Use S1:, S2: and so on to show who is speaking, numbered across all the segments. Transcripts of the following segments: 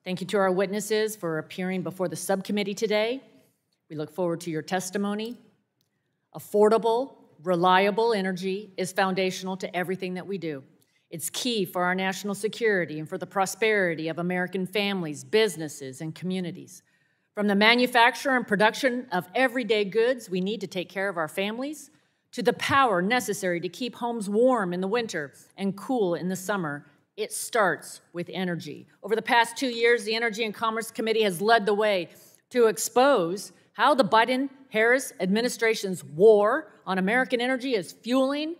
S1: Thank you to our witnesses for appearing before the subcommittee today. We look forward to your testimony. Affordable, reliable energy is foundational to everything that we do. It's key for our national security and for the prosperity of American families, businesses, and communities. From the manufacture and production of everyday goods we need to take care of our families, to the power necessary to keep homes warm in the winter and cool in the summer, it starts with energy. Over the past 2 years, the Energy and Commerce Committee has led the way to expose how the Biden-Harris administration's war on American energy is fueling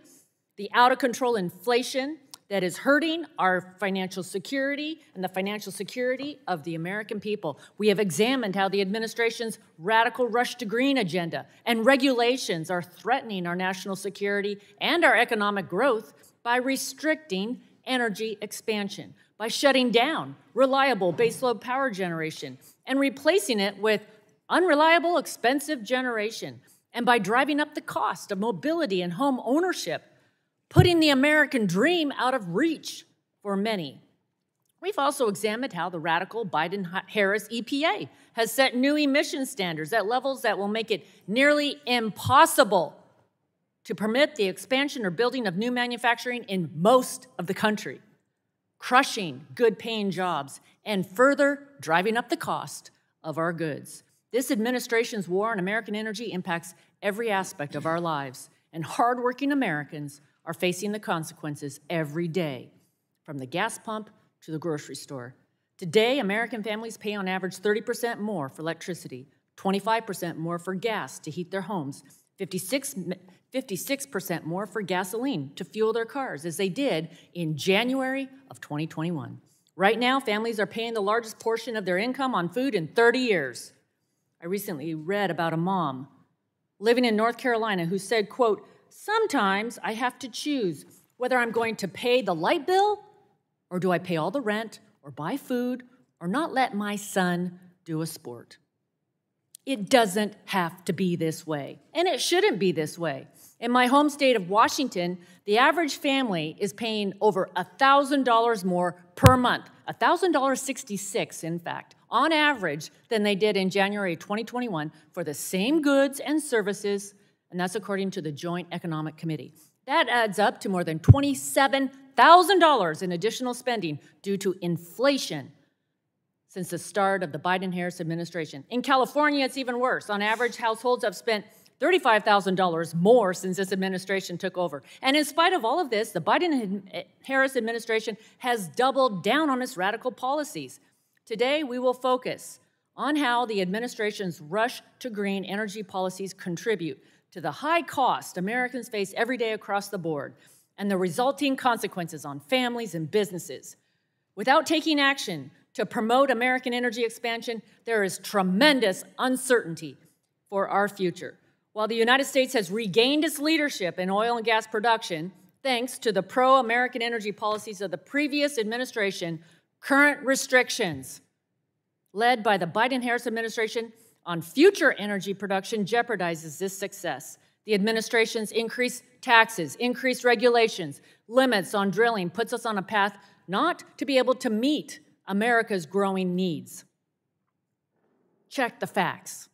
S1: the out-of-control inflation that is hurting our financial security and the financial security of the American people. We have examined how the administration's radical rush to green agenda and regulations are threatening our national security and our economic growth by restricting energy expansion, by shutting down reliable baseload power generation and replacing it with unreliable, expensive generation, and by driving up the cost of mobility and home ownership, putting the American dream out of reach for many. We've also examined how the radical Biden-Harris EPA has set new emission standards at levels that will make it nearly impossible to permit the expansion or building of new manufacturing in most of the country, crushing good-paying jobs and further driving up the cost of our goods. This administration's war on American energy impacts every aspect of our lives, and hardworking Americans are facing the consequences every day, from the gas pump to the grocery store. Today, American families pay on average 30% more for electricity, 25% more for gas to heat their homes, 56% more for gasoline to fuel their cars, as they did in January of 2021. Right now, families are paying the largest portion of their income on food in 30 years. I recently read about a mom living in North Carolina who said, quote, "Sometimes I have to choose whether I'm going to pay the light bill or do I pay all the rent or buy food or not let my son do a sport." It doesn't have to be this way, and it shouldn't be this way. In my home state of Washington, the average family is paying over $1,000 more per month, $1,066 in fact, on average than they did in January 2021 for the same goods and services, and that's according to the Joint Economic Committee. That adds up to more than $27,000 in additional spending due to inflation since the start of the Biden-Harris administration. In California, it's even worse. On average, households have spent $35,000 more since this administration took over. And in spite of all of this, the Biden-Harris administration has doubled down on its radical policies. Today, we will focus on how the administration's rush to green energy policies contribute to the high cost Americans face every day across the board and the resulting consequences on families and businesses. Without taking action to promote American energy expansion, there is tremendous uncertainty for our future. While the United States has regained its leadership in oil and gas production, thanks to the pro-American energy policies of the previous administration, current restrictions led by the Biden-Harris administration on future energy production jeopardizes this success. The administration's increased taxes, increased regulations, limits on drilling puts us on a path not to be able to meet America's growing needs. Check the facts.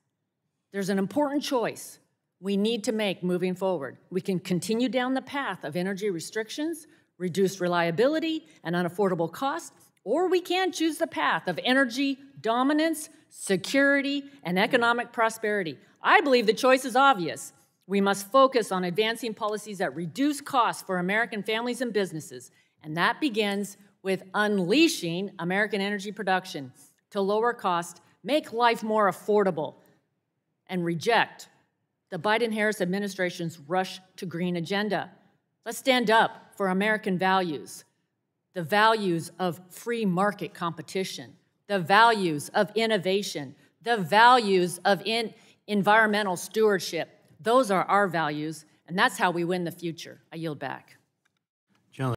S1: There's an important choice we need to make moving forward. We can continue down the path of energy restrictions, reduced reliability, and unaffordable cost, or we can choose the path of energy dominance, security, and economic prosperity. I believe the choice is obvious. We must focus on advancing policies that reduce costs for American families and businesses, and that begins with unleashing American energy production to lower cost, make life more affordable, and reject the Biden-Harris administration's rush to green agenda. Let's stand up for American values, the values of free market competition, the values of innovation, the values of environmental stewardship. Those are our values, and that's how we win the future. I yield back.